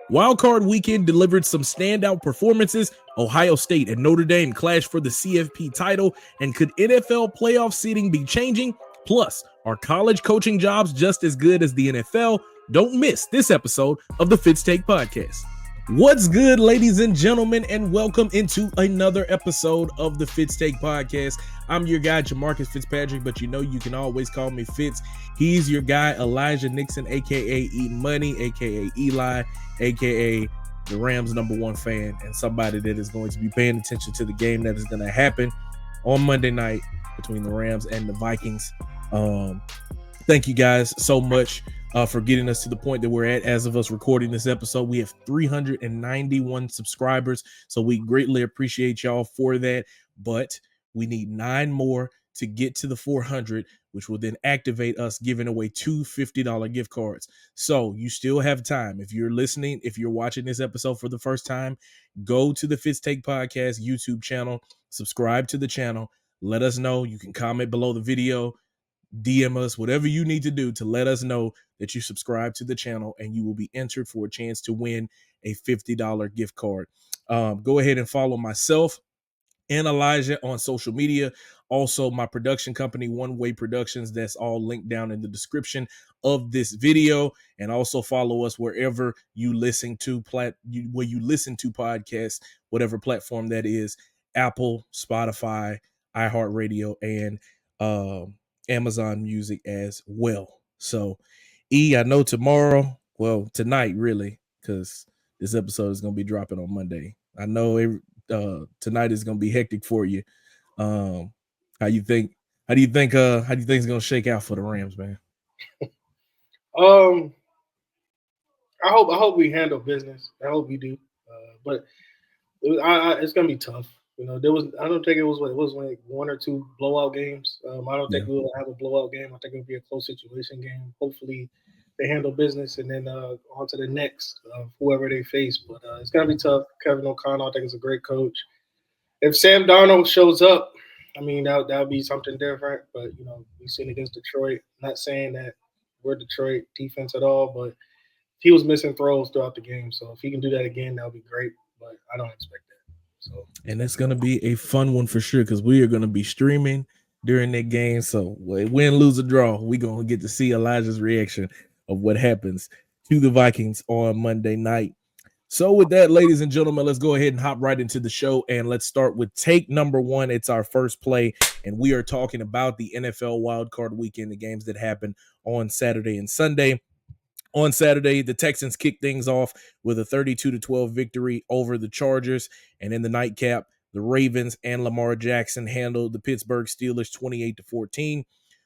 Wild Card Weekend delivered some standout performances. Ohio State and Notre Dame clashed for the CFP title, and could NFL playoff seeding be changing? Plus, are college coaching jobs just as good as the NFL? Don't miss this episode of the Fitz Take Podcast. What's good, ladies and gentlemen, and welcome into another episode of the Fitz Take Podcast. I'm your guy, Jamarcus Fitzpatrick, but you know you can always call me Fitz. He's your guy, Elijah Nixon, a.k.a. Eating Money, a.k.a. Eli, a.k.a. the Rams' #1 fan, and somebody that is going to be paying attention to the game that is going to happen on Monday night between the Rams and the Vikings. Thank you guys so much for getting us to the point that we're at as of us recording this episode. We have 391 subscribers, so we greatly appreciate y'all for that, but we need 9 more to get to the 400, which will then activate us giving away 2 $50 gift cards. So you still have time. If you're listening, if you're watching this episode for the first time, go to the Fitz Take Podcast YouTube channel, subscribe to the channel, let us know. You can comment below the video, DM us, whatever you need to do to let us know that you subscribe to the channel, and you will be entered for a chance to win a $50 gift card. Go ahead and follow myself and Elijah on social media. Also, my production company, One Way Productions, that's all linked down in the description of this video. And also follow us wherever you listen to podcasts, whatever platform that is: Apple, Spotify, iHeartRadio, and Amazon Music as well. So, I know tonight really, because this episode is going to be dropping on Monday. I know tonight is going to be hectic for you. How do you think it's going to shake out for the Rams, man? I hope we handle business. I hope we do. But it's going to be tough. You know, I don't think it was like 1 or 2 blowout games. I don't think we'll have a blowout game. I think it'll be a close situation game. Hopefully they handle business, and then on to the next, whoever they face. But it's going to be tough. Kevin O'Connell, I think, is a great coach. If Sam Darnold shows up, I mean, that would be something different. But, you know, we've seen against Detroit. Not saying that we're Detroit defense at all, but he was missing throws throughout the game. So if he can do that again, that would be great. But I don't expect that. So, and it's going to be a fun one for sure, because we are going to be streaming during that game. So win, lose, or draw, we're going to get to see Elijah's reaction of what happens to the Vikings on Monday night. So with that, ladies and gentlemen, let's go ahead and hop right into the show, and let's start with take number 1. It's our first play, and we are talking about the NFL Wild Card Weekend, the games that happen on Saturday and Sunday. On Saturday, the Texans kicked things off with a 32-12 victory over the Chargers, and in the nightcap, the Ravens and Lamar Jackson handled the Pittsburgh Steelers 28-14.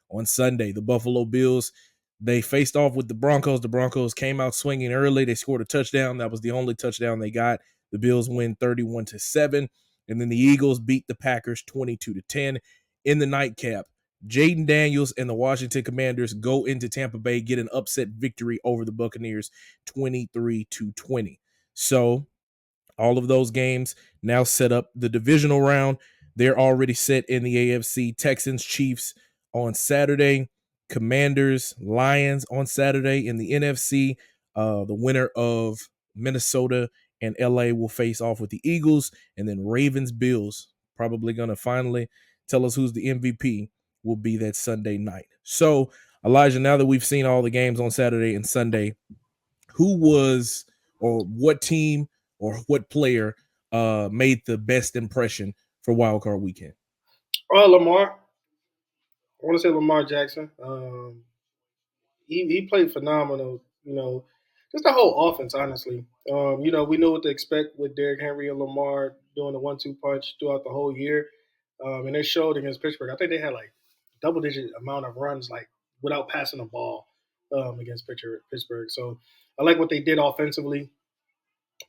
On Sunday, the Buffalo Bills, they faced off with the Broncos. The Broncos came out swinging early. They scored a touchdown. That was the only touchdown they got. The Bills win 31-7, and then the Eagles beat the Packers 22-10. In the nightcap, Jaden Daniels and the Washington Commanders go into Tampa Bay, get an upset victory over the Buccaneers 23-20. So all of those games now set up the divisional round. They're already set in the AFC. Texans, Chiefs on Saturday. Commanders, Lions on Saturday. In the NFC, the winner of Minnesota and LA will face off with the Eagles. And then Ravens, Bills, probably going to finally tell us who's the MVP, will be that Sunday night. So, Elijah, now that we've seen all the games on Saturday and Sunday, who was, or what team or what player made the best impression for Wild Card Weekend? Lamar. I want to say Lamar Jackson. He played phenomenal. You know, just the whole offense, honestly. You know, we knew what to expect with Derrick Henry and Lamar doing the 1-2 punch throughout the whole year. And they showed against Pittsburgh. I think they had like double-digit amount of runs, like without passing the ball against Pittsburgh. So I like what they did offensively.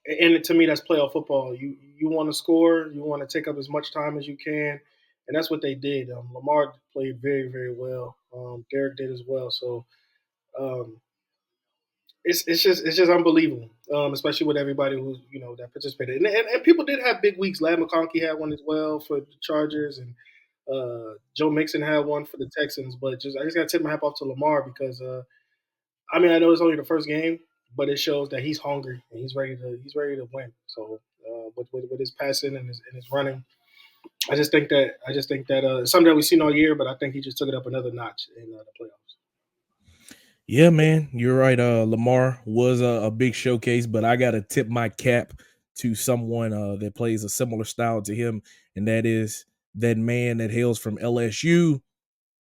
And to me, that's playoff football. You want to score, you want to take up as much time as you can, and that's what they did. Lamar played very, very well. Derek did as well. So it's just unbelievable, especially with everybody who that participated. And people did have big weeks. Ladd McConkey had one as well for the Chargers, and Joe Mixon had one for the Texans. But I just got to tip my hat off to Lamar because I know it's only the first game, but it shows that he's hungry and he's ready to win. So with his passing and his running, I just think that it's something that we've seen all year, but I think he just took it up another notch in the playoffs. Yeah, man, you're right. Lamar was a big showcase, but I got to tip my cap to someone that plays a similar style to him, and that is that man that hails from LSU,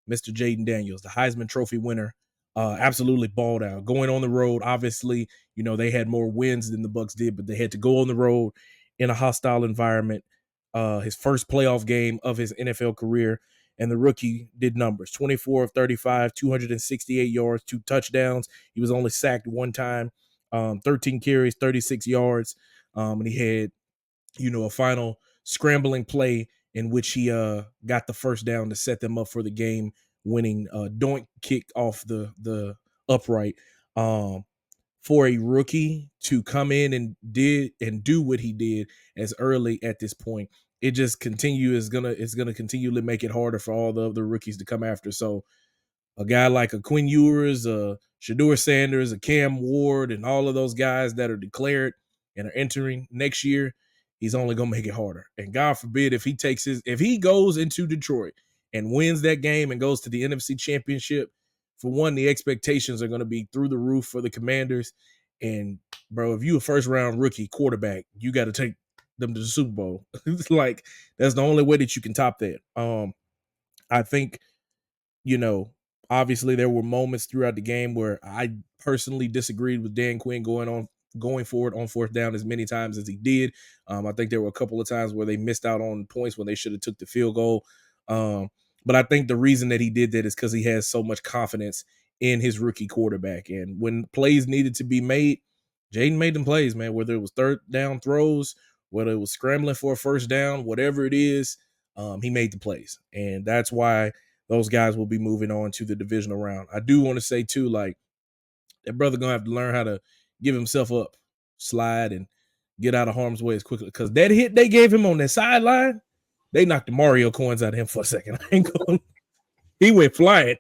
Mr. Jaden Daniels, the Heisman Trophy winner. Absolutely balled out. Going on the road, obviously, they had more wins than the Bucs did, but they had to go on the road in a hostile environment. His first playoff game of his NFL career, and the rookie did numbers: 24 of 35, 268 yards, 2 touchdowns. He was only sacked one time, 13 carries, 36 yards, and he had, a final scrambling play in which he got the first down to set them up for the game winning doink kick off the upright. For a rookie to come in and do what he did as early at this point, it just it's gonna continually make it harder for all the other rookies to come after. So a guy like a Quinn Ewers, a Shedeur Sanders, a Cam Ward, and all of those guys that are declared and are entering next year, he's only gonna make it harder. And God forbid if he goes into Detroit and wins that game and goes to the NFC Championship, for one, the expectations are gonna be through the roof for the Commanders. And bro, if you a first round rookie quarterback, you got to take them to the Super Bowl. It's like that's the only way that you can top that. I think, obviously there were moments throughout the game where I personally disagreed with Dan Quinn going forward on fourth down as many times as he did. I think there were a couple of times where they missed out on points when they should have took the field goal. But I think the reason that he did that is because he has so much confidence in his rookie quarterback. And when plays needed to be made, Jaden made them plays, man, whether it was third down throws, whether it was scrambling for a first down, whatever it is, he made the plays. And that's why those guys will be moving on to the divisional round. I do want to say, too, like, that brother going to have to learn how to give himself up, slide, and get out of harm's way as quickly. Because that hit they gave him on that sideline, they knocked the Mario coins out of him for a second. I ain't going. He went flying.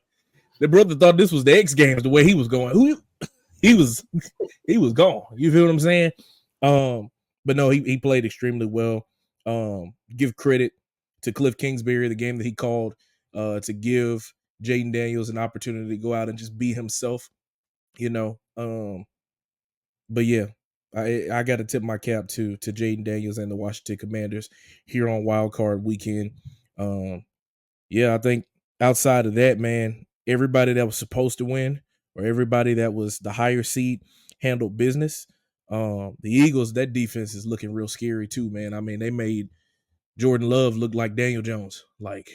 The brother thought this was the X Games the way he was going. He was gone. You feel what I'm saying? But no, he played extremely well. Give credit to Cliff Kingsbury, the game that he called, to give Jaden Daniels an opportunity to go out and just be himself, But yeah, I got to tip my cap to Jaden Daniels and the Washington Commanders here on Wild Card Weekend. Yeah, I think outside of that, man, everybody that was supposed to win or everybody that was the higher seed handled business. The Eagles, that defense is looking real scary too, man. I mean, they made Jordan Love look like Daniel Jones. Like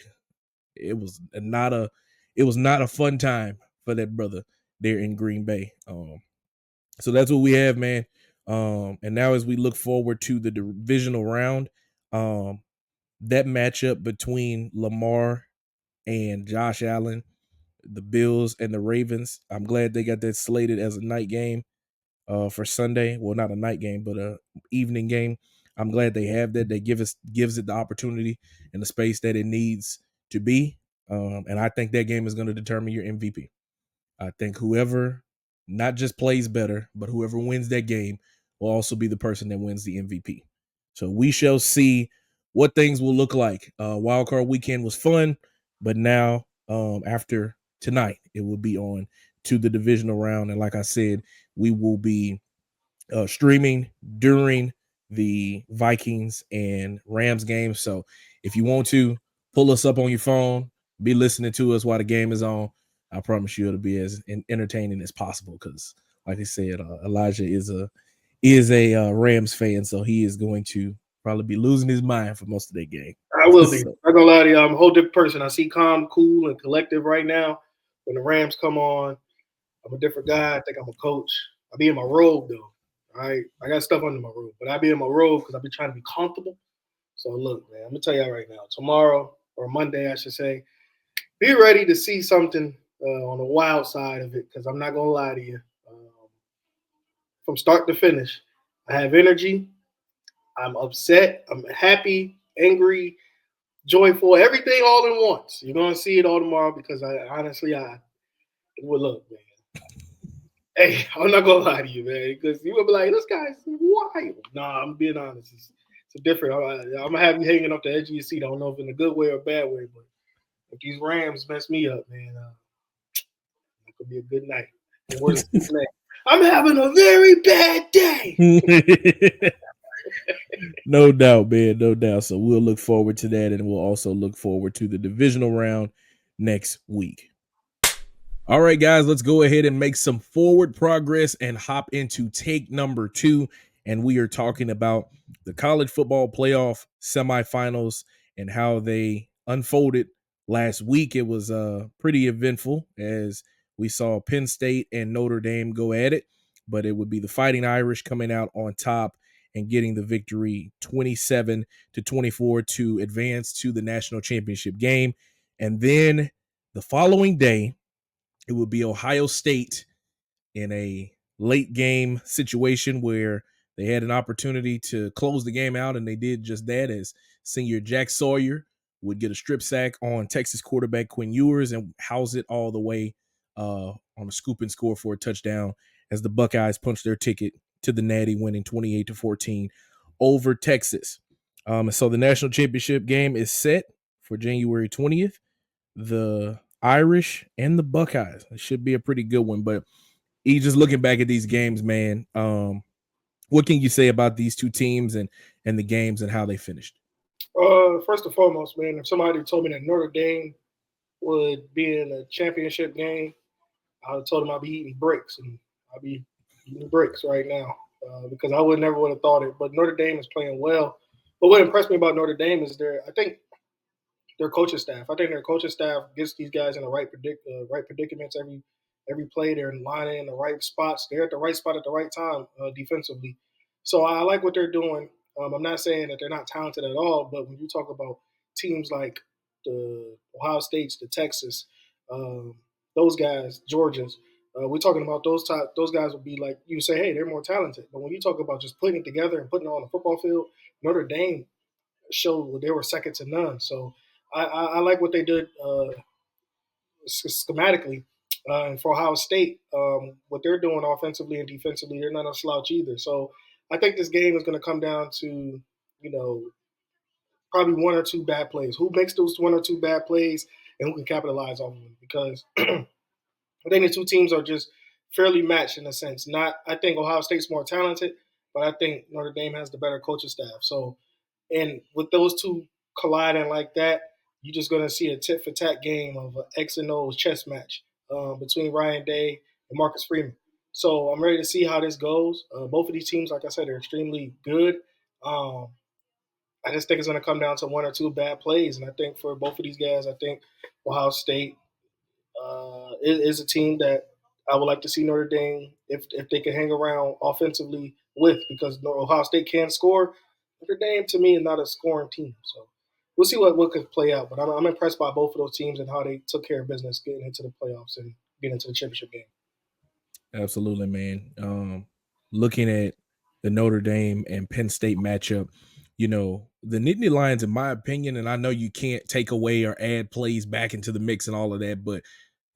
it was not a fun time for that brother there in Green Bay. So that's what we have, man. And now as we look forward to the divisional round, that matchup between Lamar and Josh Allen, the Bills and the Ravens, I'm glad they got that slated as a night game for Sunday. Well, not a night game, but a evening game. I'm glad they have that. They gives it the opportunity and the space that it needs to be. And I think that game is going to determine your MVP. I think whoever not just plays better, but whoever wins that game will also be the person that wins the MVP. So we shall see what things will look like. Wild Card Weekend was fun, but now after tonight, it will be on to the divisional round. And like I said, we will be streaming during the Vikings and Rams game. So if you want to pull us up on your phone, be listening to us while the game is on, I promise you it'll be as entertaining as possible. Because, like I said, Elijah is a Rams fan, so he is going to probably be losing his mind for most of that game. I will be. I'm not gonna lie to you. I'm a whole different person. I see calm, cool, and collective right now. When the Rams come on, I'm a different guy. I think I'm a coach. I'll be in my robe though. All right, I got stuff under my robe, but I'll be in my robe because I'll be trying to be comfortable. So look, man, I'm gonna tell y'all right now. Tomorrow or Monday, I should say, be ready to see something on the wild side of it, because I'm not gonna lie to you. From start to finish, I have energy. I'm upset. I'm happy, angry, joyful, everything all in once. You're gonna see it all tomorrow because I honestly, would look, man. Hey, I'm not gonna lie to you, man, because you would be like, this guy's wild. Nah, I'm being honest. It's different. I'm gonna have you hanging off the edge of your seat. I don't know if in a good way or a bad way, but if these Rams mess me up, man, it could be a good night. And where's Stephen A? I'm having a very bad day. No doubt, man. No doubt. So we'll look forward to that, and we'll also look forward to the divisional round next week. All right, guys, let's go ahead and make some forward progress and hop into take number 2. And we are talking about the college football playoff semifinals and how they unfolded last week. It was pretty eventful as we saw Penn State and Notre Dame go at it, but it would be the Fighting Irish coming out on top and getting the victory 27-24 to advance to the national championship game. And then the following day, it would be Ohio State in a late game situation where they had an opportunity to close the game out, and they did just that as senior Jack Sawyer would get a strip sack on Texas quarterback Quinn Ewers and house it all the way on a scoop and score for a touchdown as the Buckeyes punched their ticket to the Natty, winning 28-14 over Texas. And so the national championship game is set for January 20th. The Irish and the Buckeyes. It should be a pretty good one. But just looking back at these games, man, what can you say about these two teams and the games and how they finished? First and foremost, man, if somebody told me that Notre Dame would be in a championship game, I would have told them I'd be eating bricks, and I'd be eating bricks right now because I would never would have thought it. But Notre Dame is playing well. But what impressed me about Notre Dame is I think their coaching staff. I think their coaching staff gets these guys in the right predicaments every play. They're lining in the right spots. They're at the right spot at the right time defensively. So I like what they're doing. I'm not saying that they're not talented at all, but when you talk about teams like the Ohio States, the Texas, those guys, Georgia's, we're talking about those guys would be like you say, hey, they're more talented. But when you talk about just putting it together and putting it on the football field, Notre Dame showed they were second to none. So I like what they did schematically. And for Ohio State, what they're doing offensively and defensively, they're not a slouch either. So I think this game is going to come down to, probably one or two bad plays. Who makes those one or two bad plays and who can capitalize on them? Because I think the two teams are just fairly matched in a sense. I think Ohio State's more talented, but I think Notre Dame has the better coaching staff. So, and with those two colliding like that, you're just going to see a tit for tat game of an X and O's chess match between Ryan Day and Marcus Freeman. So I'm ready to see how this goes. Both of these teams, like I said, are extremely good. I just think it's going to come down to one or two bad plays. And I think for both of these guys, I think Ohio State is a team that I would like to see Notre Dame if they can hang around offensively with, because Ohio State can score. Notre Dame to me is not a scoring team, so we'll see what could play out. But I'm impressed by both of those teams and how they took care of business getting into the playoffs and getting into the championship game. Absolutely, man. Looking at the Notre Dame and Penn State matchup, the Nittany Lions, in my opinion, and I know you can't take away or add plays back into the mix and all of that, but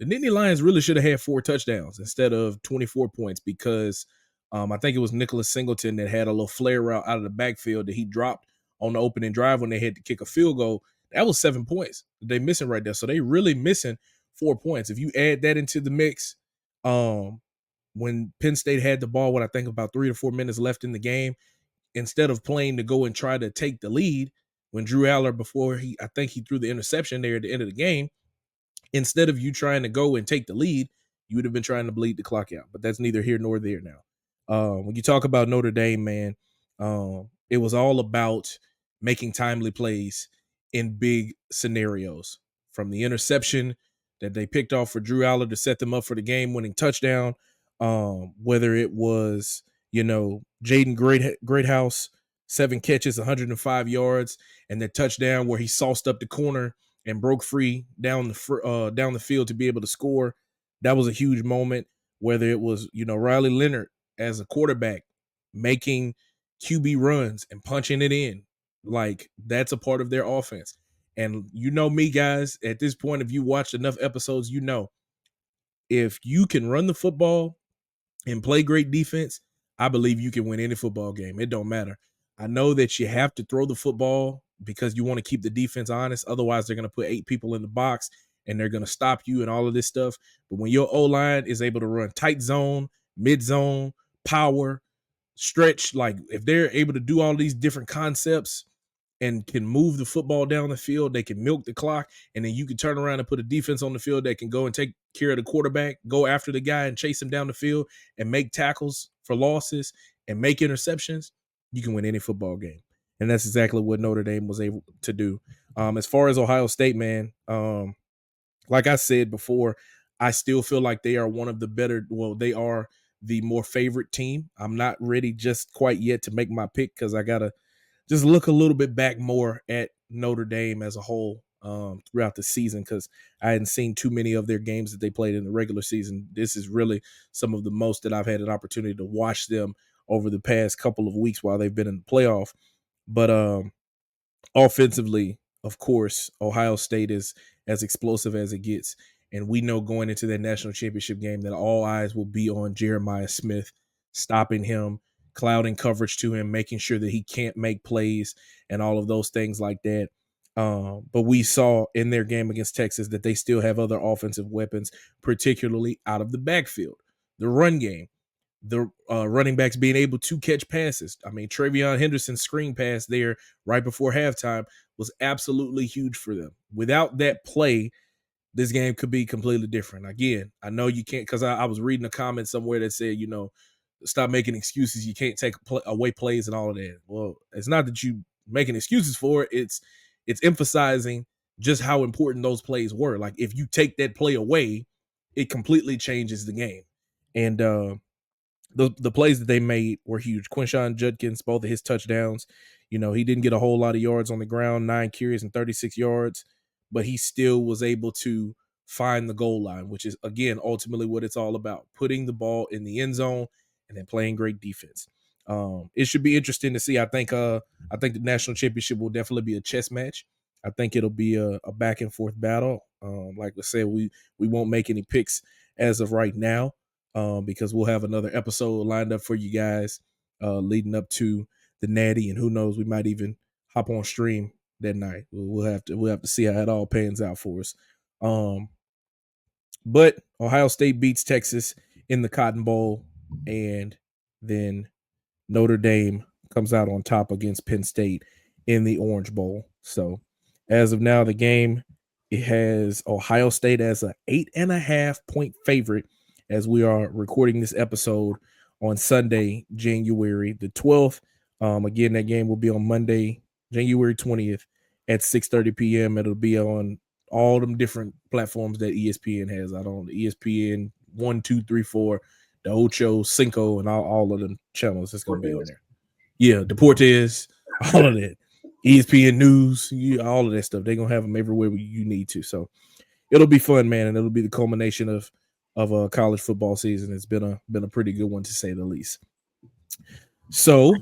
the Nittany Lions really should have had 4 touchdowns instead of 24 points because I think it was Nicholas Singleton that had a little flare route out of the backfield that he dropped on the opening drive when they had to kick a field goal. That was 7 points that they missing right there. So they really missing 4 points. If you add that into the mix, when Penn State had the ball, I think about 3 to 4 minutes left in the game, instead of playing to go and try to take the lead, when Drew Aller, I think he threw the interception there at the end of the game, instead of you trying to go and take the lead, you would have been trying to bleed the clock out. But that's neither here nor there now. When you talk about Notre Dame, man, it was all about making timely plays in big scenarios. From the interception that they picked off for Drew Aller to set them up for the game-winning touchdown, whether it was, Jaden Greathouse, 7 catches, 105 yards, and that touchdown where he sauced up the corner and broke free down the field to be able to score. That was a huge moment. Whether it was, Riley Leonard as a quarterback making QB runs and punching it in, like that's a part of their offense. And me, guys, at this point, if you watched enough episodes, if you can run the football and play great defense, I believe you can win any football game. It don't matter. I know that you have to throw the football because you want to keep the defense honest. Otherwise, they're going to put 8 people in the box and they're going to stop you and all of this stuff. But when your O-line is able to run tight zone, mid zone, power, stretch, like if they're able to do all these different concepts and can move the football down the field, they can milk the clock, and then you can turn around and put a defense on the field that can go and take care of the quarterback, go after the guy and chase him down the field and make tackles for losses and make interceptions. You can win any football game. And that's exactly what Notre Dame was able to do. As far as Ohio State, man, like I said before, I still feel like they are one of the better, well, they are the more favorite team. I'm not ready just quite yet to make my pick because I got to just look a little bit back more at Notre Dame as a whole throughout the season because I hadn't seen too many of their games that they played in the regular season. This is really some of the most that I've had an opportunity to watch them over the past couple of weeks while they've been in the playoff. But offensively, of course, Ohio State is as explosive as it gets. And we know going into that national championship game that all eyes will be on Jeremiah Smith, stopping him, clouding coverage to him, making sure that he can't make plays and all of those things like that. But we saw in their game against Texas that they still have other offensive weapons, particularly out of the backfield. The run game, the running backs being able to catch passes. I mean, Travion Henderson's screen pass there right before halftime was absolutely huge for them. Without that play, this game could be completely different. Again, I know you can't, because I was reading a comment somewhere that said, stop making excuses. You can't take away plays and all of that. Well, it's not that you making excuses for it. It's emphasizing just how important those plays were. Like if you take that play away, it completely changes the game. And the plays that they made were huge. Quinshon Judkins, both of his touchdowns, he didn't get a whole lot of yards on the ground, 9 carries and 36 yards, but he still was able to find the goal line, which is, again, ultimately what it's all about, putting the ball in the end zone and then playing great defense. It should be interesting to see. I think the national championship will definitely be a chess match. I think it'll be a back and forth battle. Like I said, we won't make any picks as of right now. Because we'll have another episode lined up for you guys leading up to the Natty, and who knows, we might even hop on stream that night. We'll have to see how it all pans out for us. But Ohio State beats Texas in the Cotton Bowl, and then Notre Dame comes out on top against Penn State in the Orange Bowl. So as of now, the game, it has Ohio State as a 8.5 point favorite as we are recording this episode on Sunday, January the 12th. Again, that game will be on Monday, January 20th at 6:30 p.m. It'll be on all them different platforms that ESPN has. I don't ESPN 1, 2, 3, 4, the Ocho, Cinco, and all of them channels. It's gonna be on there. Yeah, Deportes, all of that. ESPN News, all of that stuff. They're gonna have them everywhere you need to. So it'll be fun, man, and it'll be the culmination of a college football season. It's been a pretty good one, to say the least. So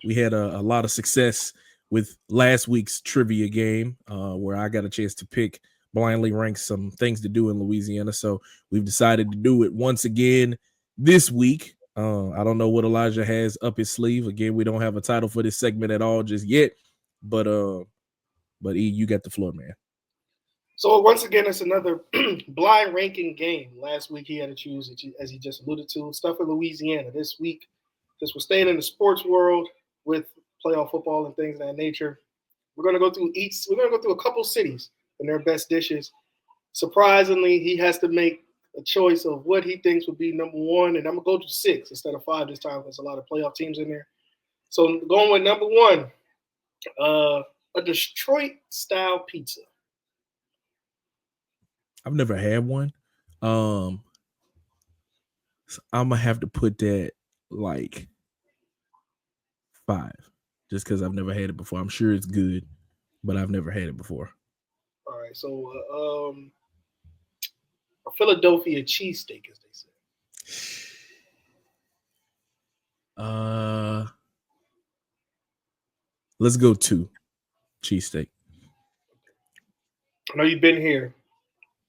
we had a lot of success with last week's trivia game where I got a chance to blindly rank some things to do in Louisiana. So we've decided to do it once again this week. I don't know what Elijah has up his sleeve. Again, we don't have a title for this segment at all just yet, but E, you got the floor, man. So once again, it's another blind ranking game. Last week he had to choose, as he just alluded to, stuff in Louisiana. This week, since we're staying in the sports world with playoff football and things of that nature, we're going to go through a couple cities and their best dishes. Surprisingly, he has to make a choice of what he thinks would be number one, and I'm going to go to 6 instead of 5 this time. There's a lot of playoff teams in there. So going with number 1, a Detroit-style pizza. I've never had one. So I'm gonna have to put that like 5, just because I've never had it before. I'm sure it's good, but I've never had it before. All right, so a Philadelphia cheesesteak, as they say. Let's go 2 cheesesteak. I know you've been here.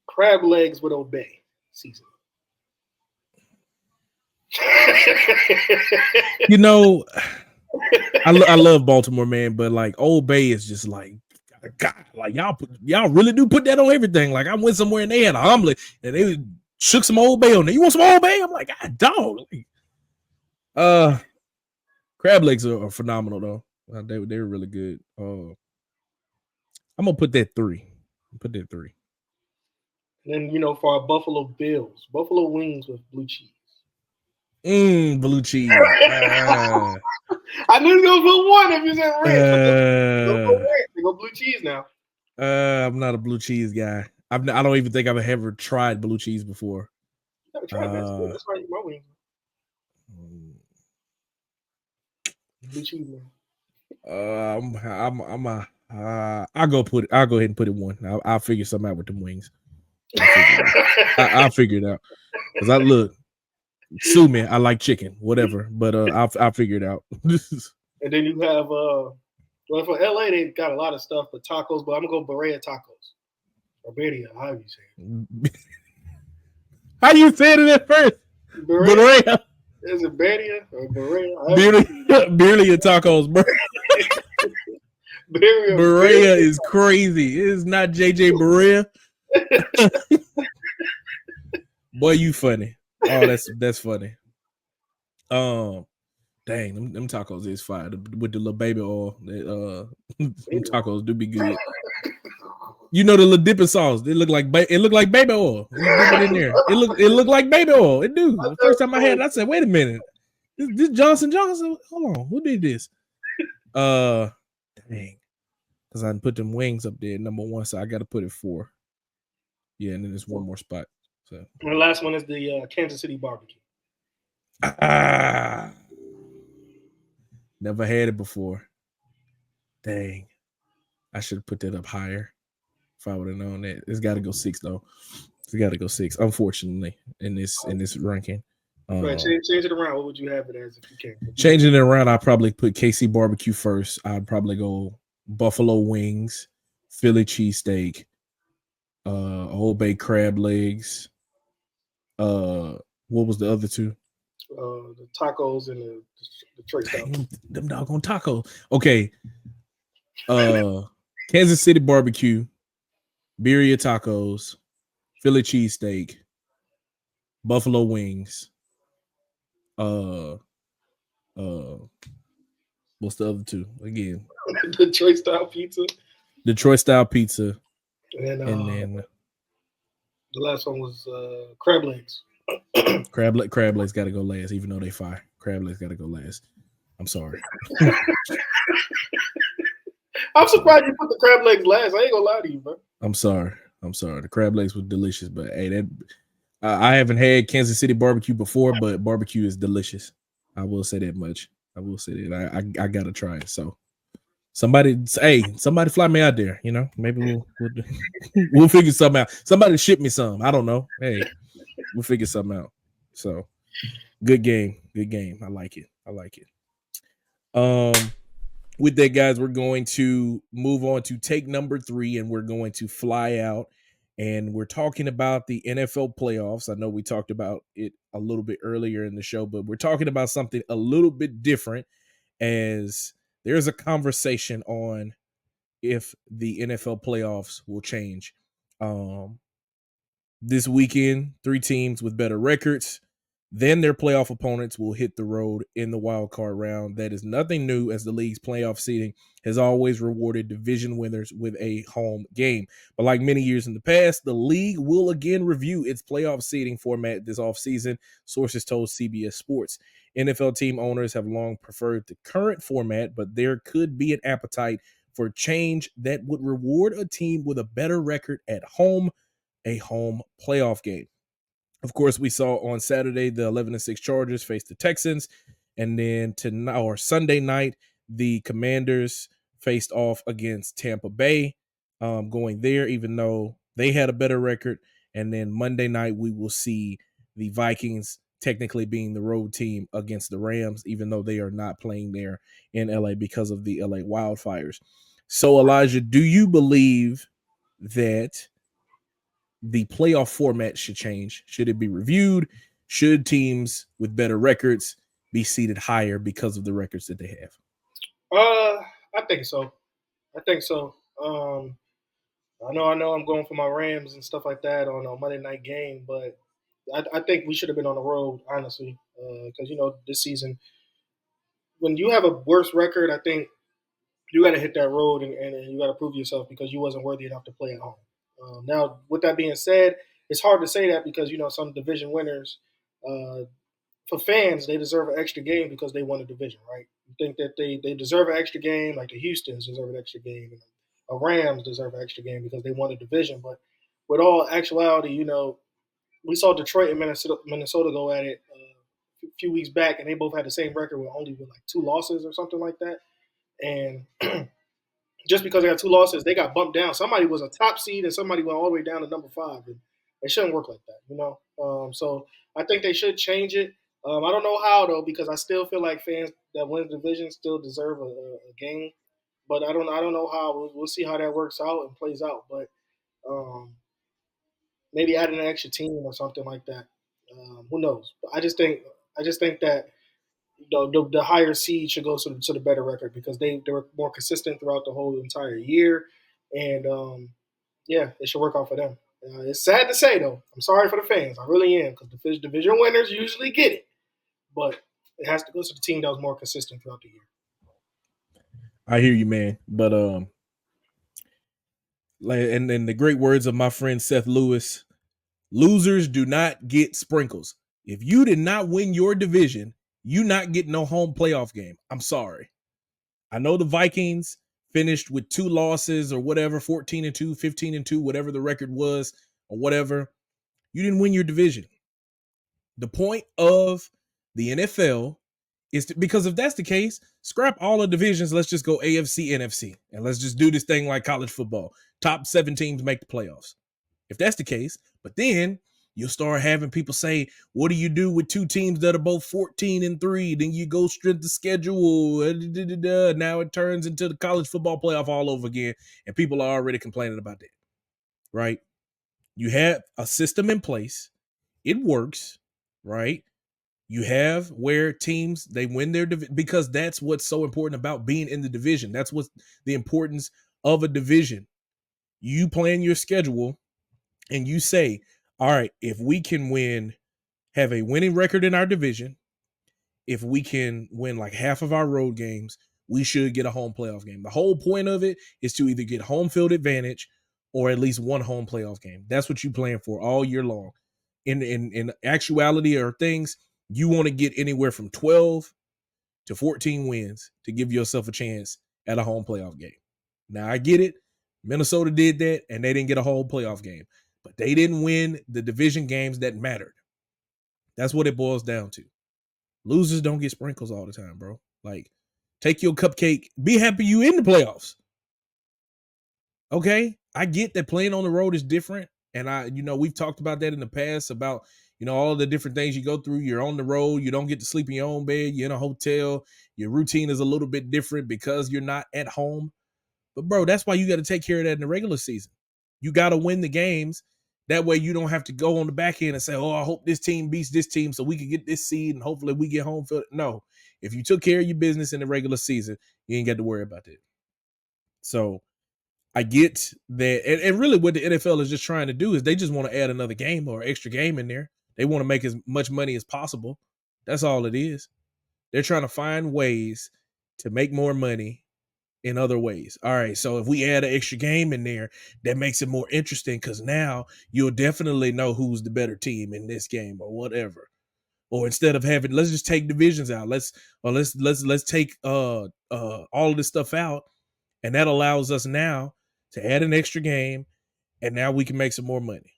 Crab legs with Obey season. You know, I love Baltimore, man, but like Old Bay is just like, God, like y'all really do put that on everything. Like I went somewhere and they had an omelet and they shook some Old Bay on there. You want some Old Bay? I'm like, God, dog. Like, crab legs are phenomenal though. They were really good. I'm gonna put that 3. Put that 3. And then for our Buffalo Bills, buffalo wings with blue cheese. Blue cheese. I knew you were gonna put 1 if you said red. Go blue cheese now. I'm not a blue cheese guy. I don't even think I've ever tried blue cheese before. Never tried that. That's right, my wings. Blue cheese, man. I'll go ahead and put it 1. I'll figure something out with them wings. I'll figure it out. Because I look, sue me. I like chicken, whatever. But I'll figure it out. And then you have well, for LA they got a lot of stuff for tacos, but I'm gonna go Berea tacos. Or Berea, how you say it? How you said it at first? Berea. Is it Berea or Berea? Berea tacos, bro. Berea is crazy. It is not JJ Berea. Boy, you funny. Oh, that's funny. Dang, them tacos is fire with the little baby oil. Them tacos do be good. You know the little dipping sauce. It look like baby oil. You dip it in there. It look like baby oil. It do. The first time I had it, I said, "Wait a minute, this Johnson Johnson. Hold on, who did this?" Dang, because I put them wings up there number 1, so I got to put it 4. Yeah, and then there's one more spot. So and the last one is the Kansas City barbecue. Never had it before. Dang, I should have put that up higher. If I would have known that. It's got to go 6 though. It's got to go 6. Unfortunately, in this ranking. Right, change it around. What would you have it as if you can? Changing it around, I'd probably put KC barbecue first. I'd probably go buffalo wings, Philly cheesesteak, Old Bay crab legs. What was the other 2? The tacos and the Detroit style. Them doggone tacos. Okay. Kansas City barbecue, Berea tacos, Philly cheesesteak, buffalo wings. What's the other 2 again? Detroit style pizza. And then the last one was crab legs. Crab legs got to go last, even though they fire. Crab legs got to go last. I'm sorry. I'm surprised you put the crab legs last. I ain't gonna lie to you, bro. I'm sorry. The crab legs were delicious, but hey, I haven't had Kansas City barbecue before, but barbecue is delicious. I will say that much. I will say that I gotta try it. So somebody fly me out there. Maybe we'll figure something out. Somebody ship me some. I don't know. Hey, we'll figure something out. So good game. I like it. With that, guys, we're going to move on to take number 3, and we're going to fly out. And we're talking about the NFL playoffs. I know we talked about it a little bit earlier in the show, but we're talking about something a little bit different, as there's a conversation on if the NFL playoffs will change. This weekend, 3 teams with better records than their playoff opponents will hit the road in the wild card round. That is nothing new, as the league's playoff seeding has always rewarded division winners with a home game. But like many years in the past, the league will again review its playoff seeding format this offseason, sources told CBS Sports. NFL team owners have long preferred the current format, but there could be an appetite for change that would reward a team with a better record at home, a home playoff game. Of course, we saw on Saturday the 11-6 Chargers face the Texans, and then Sunday night the Commanders faced off against Tampa Bay, going there even though they had a better record. And then Monday night we will see the Vikings technically being the road team against the Rams, even though they are not playing there in LA because of the LA wildfires. So, Elijah, do you believe that the playoff format should change? Should it be reviewed? Should teams with better records be seated higher because of the records that they have? I think so. I think so. I know I'm going for my Rams and stuff like that on a Monday night game, but I think we should have been on the road, honestly, because this season, when you have a worse record, I think you got to hit that road and you got to prove yourself because you wasn't worthy enough to play at home. Now, with that being said, it's hard to say that because some division winners, uh, for fans, they deserve an extra game because they won a division, right? You think that they deserve an extra game, like the Houstons deserve an extra game, and the Rams deserve an extra game because they won a division. But with all actuality, we saw Detroit and Minnesota go at it a few weeks back, and they both had the same record with only like 2 losses or something like that. And just because they got 2 losses, they got bumped down. Somebody was a top seed and somebody went all the way down to number 5. And it shouldn't work like that. So I think they should change it. I don't know how though, because I still feel like fans that win the division still deserve a game. But I don't know how. We'll see how that works out and plays out. But maybe adding an extra team or something like that. Who knows? But I just think that the higher seed should go to the better record because they were more consistent throughout the whole entire year, and yeah, it should work out for them. It's sad to say though. I'm sorry for the fans. I really am because the division winners usually get it, but it has to go to the team that was more consistent throughout the year. I hear you, man. But and the great words of my friend Seth Lewis, losers do not get sprinkles. If you did not win your division, you not getting no home playoff game. I'm sorry. I know the Vikings finished with 2 losses or whatever, 14-2, 15-2, whatever the record was or whatever. You didn't win your division. The point of the NFL is because if that's the case, scrap all the divisions. Let's just go AFC, NFC, and let's just do this thing like college football. Top 7 teams make the playoffs. If that's the case, but then you'll start having people say, what do you do with 2 teams that are both 14-3? Then you go straight the schedule. Now it turns into the college football playoff all over again. And people are already complaining about that, right? You have a system in place. It works, right? You have where teams, they win their division because that's what's so important about being in the division. That's what's the importance of a division. You plan your schedule and you say, all right, if we can have a winning record in our division, if we can win like half of our road games, we should get a home playoff game. The whole point of it is to either get home field advantage or at least one home playoff game. That's what you plan for all year long. In actuality or things, you want to get anywhere from 12 to 14 wins to give yourself a chance at a home playoff game. Now, I get it. Minnesota did that, and they didn't get a whole playoff game. But they didn't win the division games that mattered. That's what it boils down to. Losers don't get sprinkles all the time, bro. Like, take your cupcake. Be happy you in the playoffs. Okay? I get that playing on the road is different. And we've talked about that in the past about, all the different things you go through. You're on the road. You don't get to sleep in your own bed. You're in a hotel. Your routine is a little bit different because you're not at home. But, bro, that's why you got to take care of that in the regular season. You got to win the games. That way you don't have to go on the back end and say, oh, I hope this team beats this team so we can get this seed and hopefully we get home field. No. If you took care of your business in the regular season, you ain't got to worry about that. So I get that. And really what the NFL is just trying to do is they just want to add another game or extra game in there. They want to make as much money as possible. That's all it is. They're trying to find ways to make more money in other ways. All right, so if we add an extra game in there, that makes it more interesting because now you'll definitely know who's the better team in this game or whatever. Or instead of having, let's just take divisions out. Let's take all of this stuff out, and that allows us now to add an extra game, and now we can make some more money.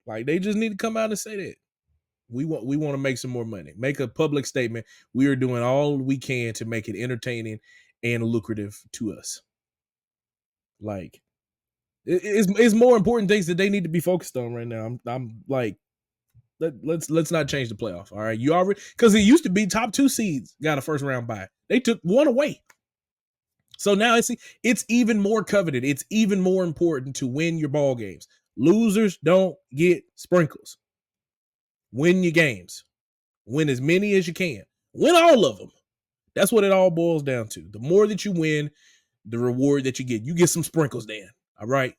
Like they just need to come out and say that we want to make some more money. Make a public statement. We are doing all we can to make it entertaining and lucrative to us. Like it's more important things that they need to be focused on right now. I'm like, let's not change the playoff. All right, you already, because it used to be top 2 seeds got a first round bye. They took one away, so now it's even more coveted. It's even more important to win your ball games. Losers don't get sprinkles. Win your games. Win as many as you can. Win all of them. That's what it all boils down to. The more that you win, the reward that you get some sprinkles, Dan. All right.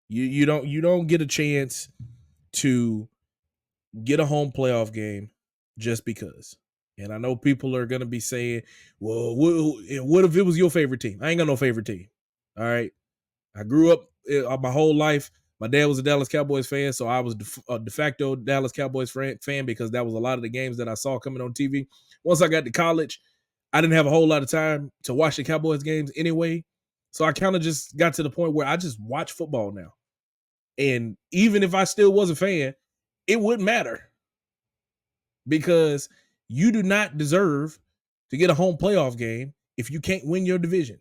You don't get a chance to get a home playoff game just because. And I know people are gonna be saying, "Well, what if it was your favorite team?" I ain't got no favorite team. All right. I grew up my whole life. My dad was a Dallas Cowboys fan, so I was a de facto Dallas Cowboys fan because that was a lot of the games that I saw coming on TV. Once I got to college, I didn't have a whole lot of time to watch the Cowboys games anyway. So I kind of just got to the point where I just watch football now. And even if I still was a fan, it wouldn't matter because you do not deserve to get a home playoff game if you can't win your division.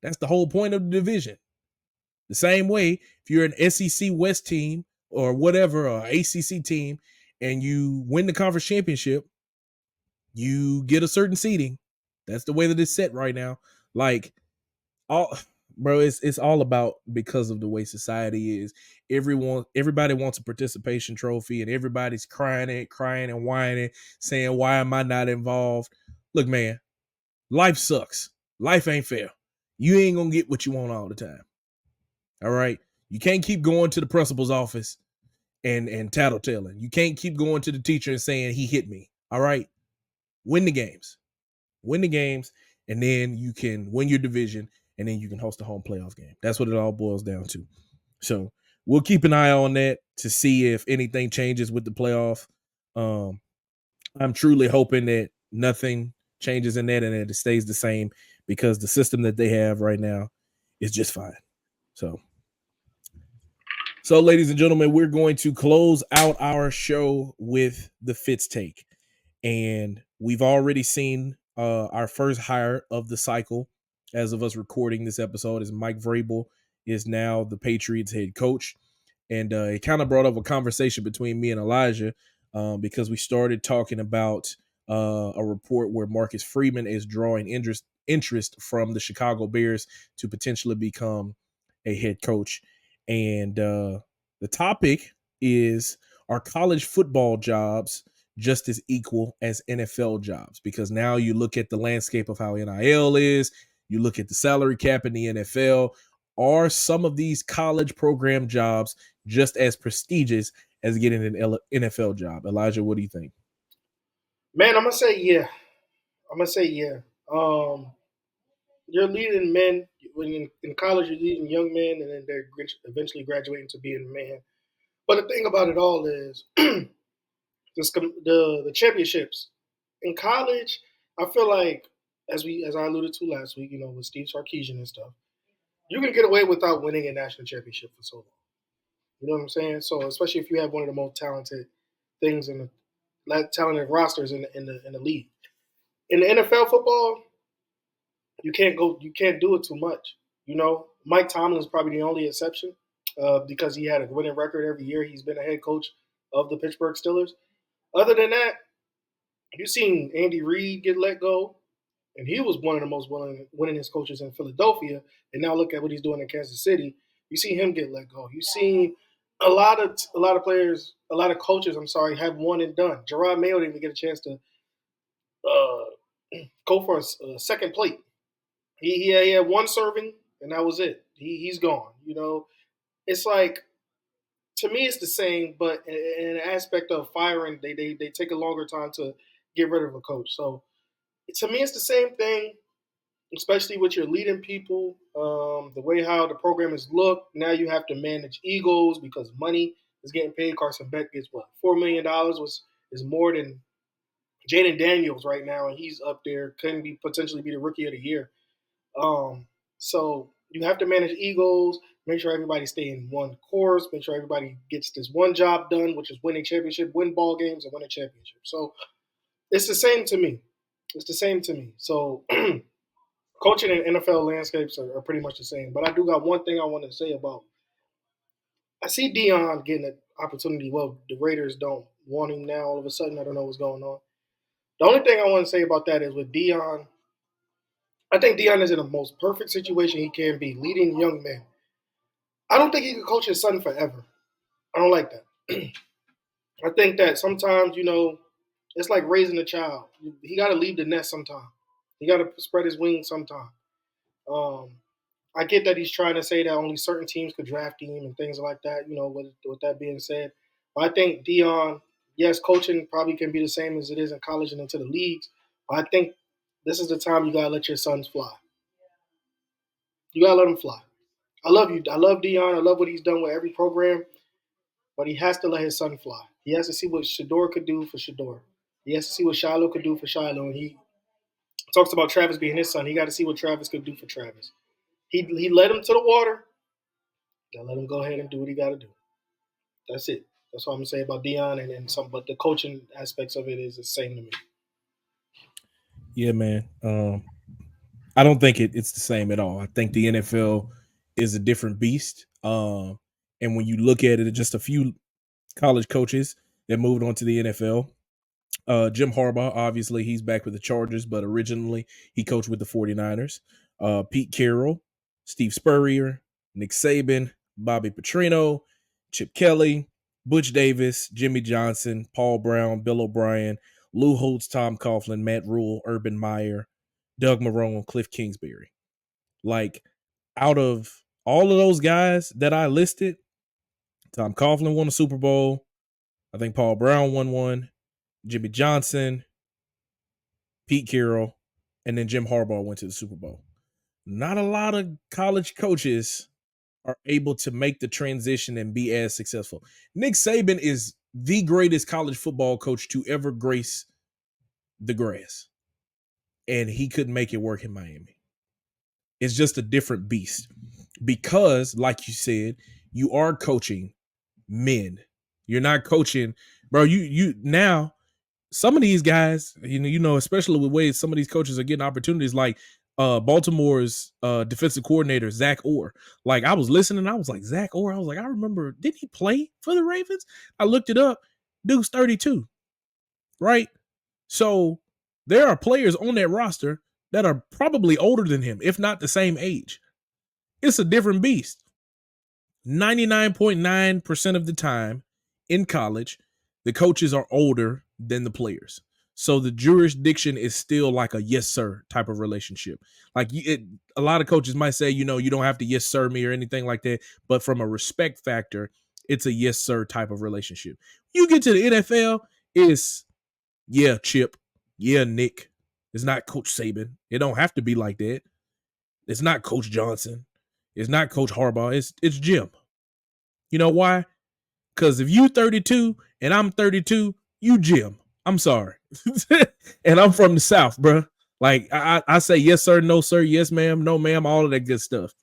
That's the whole point of the division. The same way, if you're an SEC West team or whatever, or ACC team, and you win the conference championship, you get a certain seeding. That's the way that it's set right now. Like, it's all about because of the way society is. Everybody wants a participation trophy, and everybody's crying and whining, saying, "Why am I not involved?" Look, man, life sucks. Life ain't fair. You ain't gonna get what you want all the time. All right. You can't keep going to the principal's office and tattletelling. You can't keep going to the teacher and saying he hit me. All right. Win the games. Win the games, and then you can win your division, and then you can host a home playoff game. That's what it all boils down to. So we'll keep an eye on that to see if anything changes with the playoff. I'm truly hoping that nothing changes in that and that it stays the same because the system that they have right now is just fine. So, ladies and gentlemen, we're going to close out our show with the Fitz Take. And we've already seen our first hire of the cycle as of us recording this episode is Mike Vrabel is now the Patriots head coach. And it kind of brought up a conversation between me and Elijah because we started talking about a report where Marcus Freeman is drawing interest from the Chicago Bears to potentially become a head coach. And the topic is, are college football jobs just as equal as NFL jobs? Because now you look at the landscape of how NIL is, you look at the salary cap in the NFL. Are some of these college program jobs just as prestigious as getting an NFL job? Elijah, what do you think? Man, I'm gonna say yeah. You're leading men when in college. You're leading young men, and then they're eventually graduating to being a man. But the thing about it all is the championships in college. I feel like as I alluded to last week, with Steve Sarkisian and stuff, you can get away without winning a national championship for so long. You know what I'm saying? So especially if you have one of the most talented things in the talented rosters in the league. In the NFL football, you can't do it too much. Mike Tomlin is probably the only exception because he had a winning record every year. He's been a head coach of the Pittsburgh Steelers. Other than that, you've seen Andy Reid get let go, and he was one of the most winningest coaches in Philadelphia. And now look at what he's doing in Kansas City. You see him get let go. You've seen a lot of players, a lot of coaches, have one and done. Gerard Mayo didn't even get a chance to go for a second plate. He had one serving, and that was it. He's gone. It's like, to me, it's the same, but in an aspect of firing, they take a longer time to get rid of a coach. So to me, it's the same thing, especially with your leading people, the way how the program is looked. Now you have to manage egos because money is getting paid. Carson Beck gets what, $4 million is more than Jaden Daniels right now, and he's up there, couldn't potentially be the rookie of the year. So you have to manage egos, make sure everybody stay in one course, make sure everybody gets this one job done, which is winning championship, win ball games, and win a championship. So it's the same to me. So coaching and NFL landscapes are pretty much the same. But I do got one thing I want to say about. I see Deion getting an opportunity. Well, the Raiders don't want him now. All of a sudden, I don't know what's going on. The only thing I want to say about that is with Deion, I think Deion is in the most perfect situation he can be, leading young men. I don't think he could coach his son forever. I don't like that. I think that sometimes, It's like raising a child. He got to leave the nest sometime. He got to spread his wings sometime. I get that he's trying to say that only certain teams could draft him and things like that. With that being said, but I think Deion, yes, coaching probably can be the same as it is in college and into the leagues. But I think this is the time you gotta let your sons fly. You gotta let them fly. I love you. I love Deion. I love what he's done with every program. But he has to let his son fly. He has to see what Shador could do for Shador. He has to see what Shiloh could do for Shiloh. And he talks about Travis being his son. He got to see what Travis could do for Travis. He led him to the water. Gotta let him go ahead and do what he got to do. That's it. That's what I'm gonna say about Deion and some. But the coaching aspects of it is the same to me. Yeah, man. I don't think it's the same at all. I think the NFL is a different beast. And when you look at it, just a few college coaches that moved on to the NFL. Jim Harbaugh, obviously, he's back with the Chargers, but originally he coached with the 49ers. Pete Carroll, Steve Spurrier, Nick Saban, Bobby Petrino, Chip Kelly, Butch Davis, Jimmy Johnson, Paul Brown, Bill O'Brien, Lou Holtz, Tom Coughlin, Matt Rule, Urban Meyer, Doug Marrone, Cliff Kingsbury. Like, out of all of those guys that I listed, Tom Coughlin won a Super Bowl. I think Paul Brown won one. Jimmy Johnson, Pete Carroll, and then Jim Harbaugh went to the Super Bowl. Not a lot of college coaches are able to make the transition and be as successful. Nick Saban is the greatest college football coach to ever grace the grass, and he couldn't make it work in Miami. It's just a different beast because, like you said, you are coaching men. You're not coaching, bro. You now. Some of these guys, especially with ways some of these coaches are getting opportunities, like Baltimore's defensive coordinator, Zach Orr. Like, I was listening, I was like, Zach Orr, I was like, I remember, did he play for the Ravens? I looked it up. Dude's 32, right? So there are players on that roster that are probably older than him, if not the same age. It's a different beast. 99.9% of the time in college, the coaches are older than the players. So the jurisdiction is still like a yes, sir type of relationship. Like, a lot of coaches might say, you don't have to yes, sir me or anything like that. But from a respect factor, it's a yes, sir type of relationship. You get to the NFL, it's, yeah, Chip. Yeah, Nick. It's not Coach Saban. It don't have to be like that. It's not Coach Johnson. It's not Coach Harbaugh. It's Jim. You know why? Because if you 32 and I'm 32, you Jim. I'm sorry. And I'm from the South, bro. Like, I say yes, sir, no, sir, yes, ma'am, no, ma'am, all of that good stuff.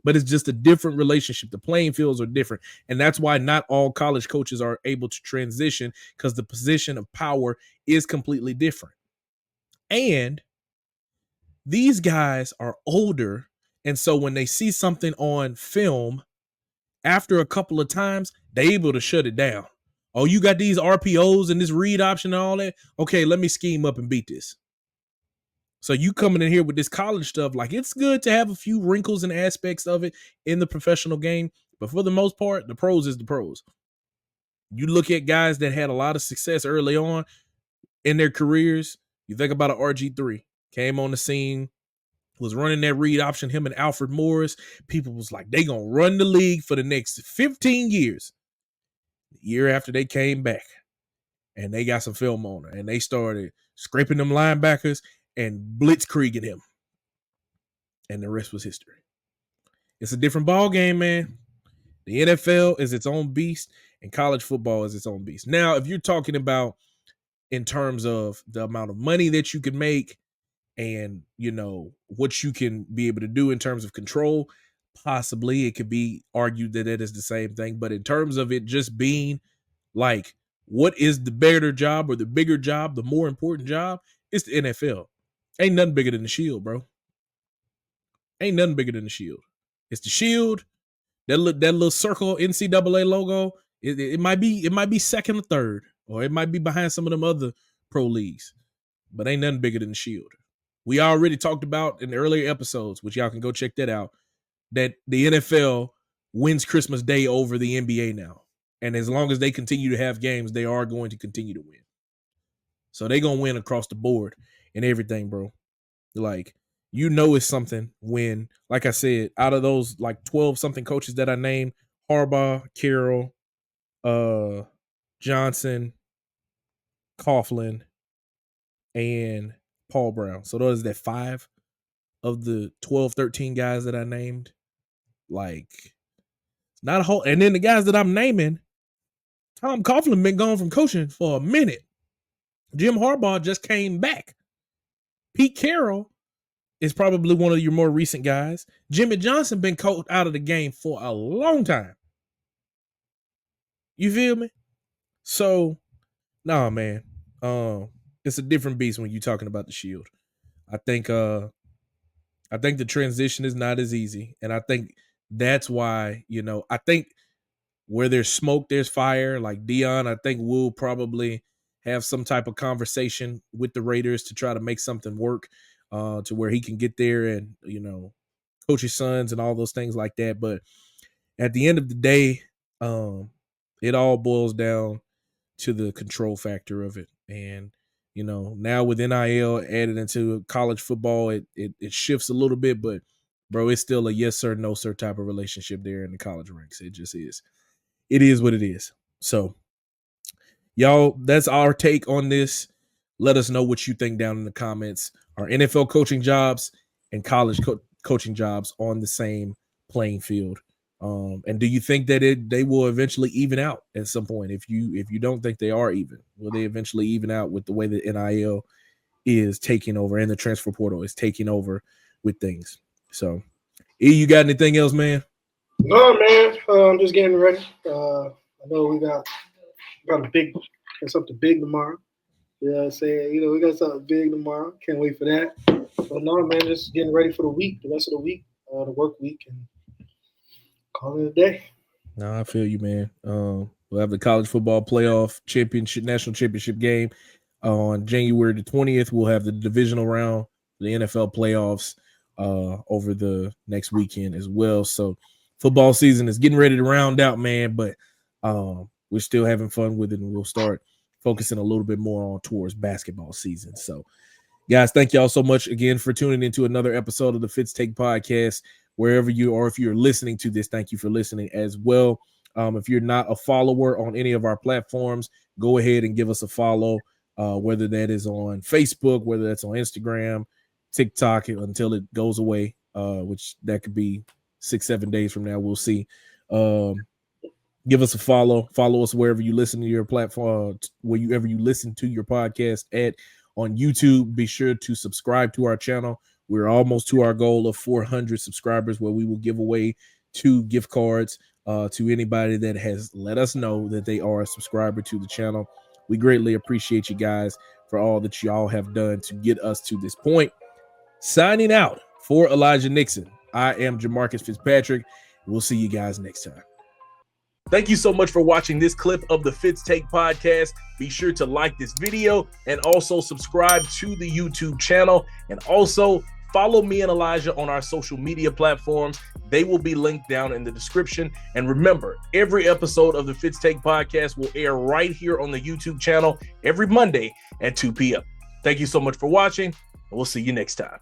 But it's just a different relationship. The playing fields are different. And that's why not all college coaches are able to transition, because the position of power is completely different. And these guys are older. And so when they see something on film, after a couple of times, they're able to shut it down. Oh, you got these RPOs and this read option and all that? Okay, let me scheme up and beat this. So you coming in here with this college stuff, like, it's good to have a few wrinkles and aspects of it in the professional game, but for the most part, the pros is the pros. You look at guys that had a lot of success early on in their careers. You think about an RG3, came on the scene, was running that read option, him and Alfred Morris. People was like, they gonna run the league for the next 15 years. The year after they came back and they got some film on her and they started scraping them linebackers and blitzkrieging him. And the rest was history. It's a different ball game, man. The NFL is its own beast and college football is its own beast. Now, if you're talking about in terms of the amount of money that you can make and, what you can be able to do in terms of control, possibly it could be argued that it is the same thing. But in terms of it just being like, what is the better job or the bigger job, the more important job? It's the NFL. Ain't nothing bigger than the Shield, bro. Ain't nothing bigger than the Shield. It's the Shield, that little circle NCAA logo. It might be second or third, or it might be behind some of them other pro leagues, but ain't nothing bigger than the Shield. We already talked about in the earlier episodes, which y'all can go check that out, that the NFL wins Christmas Day over the NBA now. And as long as they continue to have games, they are going to continue to win. So they gonna win across the board and everything, bro. Like, it's something when, like I said, out of those like 12 something coaches that I named, Harbaugh, Carroll, Johnson, Coughlin, and Paul Brown. So those are that 5 of the 12, 13 guys that I named. Like, not a whole. And then the guys that I'm naming, Tom Coughlin been gone from coaching for a minute. Jim Harbaugh just came back. Pete Carroll is probably one of your more recent guys. Jimmy Johnson been coached out of the game for a long time. You feel me? So, nah, man. It's a different beast when you're talking about the Shield. I think the transition is not as easy. And I think that's why, I think where there's smoke, there's fire. Like Dion, I think we'll probably have some type of conversation with the Raiders to try to make something work to where he can get there and, coach his sons and all those things like that. But at the end of the day, it all boils down to the control factor of it. And, now with NIL added into college football, it shifts a little bit, but bro, it's still a yes sir, no sir type of relationship there in the college ranks. It just is. It is what it is. So, y'all, that's our take on this. Let us know what you think down in the comments. Are NFL coaching jobs and college coaching jobs on the same playing field? And do you think that they will eventually even out at some point? If you don't think they are even, will they eventually even out with the way that NIL is taking over and the transfer portal is taking over with things? So, E, you got anything else, man? No, man. I'm just getting ready. I know we got something big tomorrow. You know what I'm saying? We got something big tomorrow. Can't wait for that. But no, man, just getting ready for the rest of the week, the work week, and call it a day. No, I feel you, man. We'll have the college football playoff national championship game on January the 20th. We'll have the divisional round, the NFL playoffs over the next weekend as well. So football season is getting ready to round out, man, but we're still having fun with it, and we'll start focusing a little bit more on towards basketball season. So, guys, thank y'all so much again for tuning into another episode of the Fitz Take Podcast. Wherever you are, if you're listening to this, thank you for listening as well. If you're not a follower on any of our platforms, go ahead and give us a follow, whether that is on Facebook, whether that's on Instagram, TikTok, until it goes away, which that could be 6-7 days from now. We'll see. Give us a follow. Follow us wherever you listen to your platform, wherever you listen to your podcast at. On YouTube, be sure to subscribe to our channel. We're almost to our goal of 400 subscribers, where we will give away 2 gift cards to anybody that has let us know that they are a subscriber to the channel. We greatly appreciate you guys for all that y'all have done to get us to this point. Signing out for Elijah Nixon, I am Jamarcus Fitzpatrick. We'll see you guys next time. Thank you so much for watching this clip of the Fitz Take Podcast. Be sure to like this video and also subscribe to the YouTube channel, and also follow me and Elijah on our social media platforms. They will be linked down in the description. And remember, every episode of the Fitz Take Podcast will air right here on the YouTube channel every Monday at 2 p.m. Thank you so much for watching, and we'll see you next time.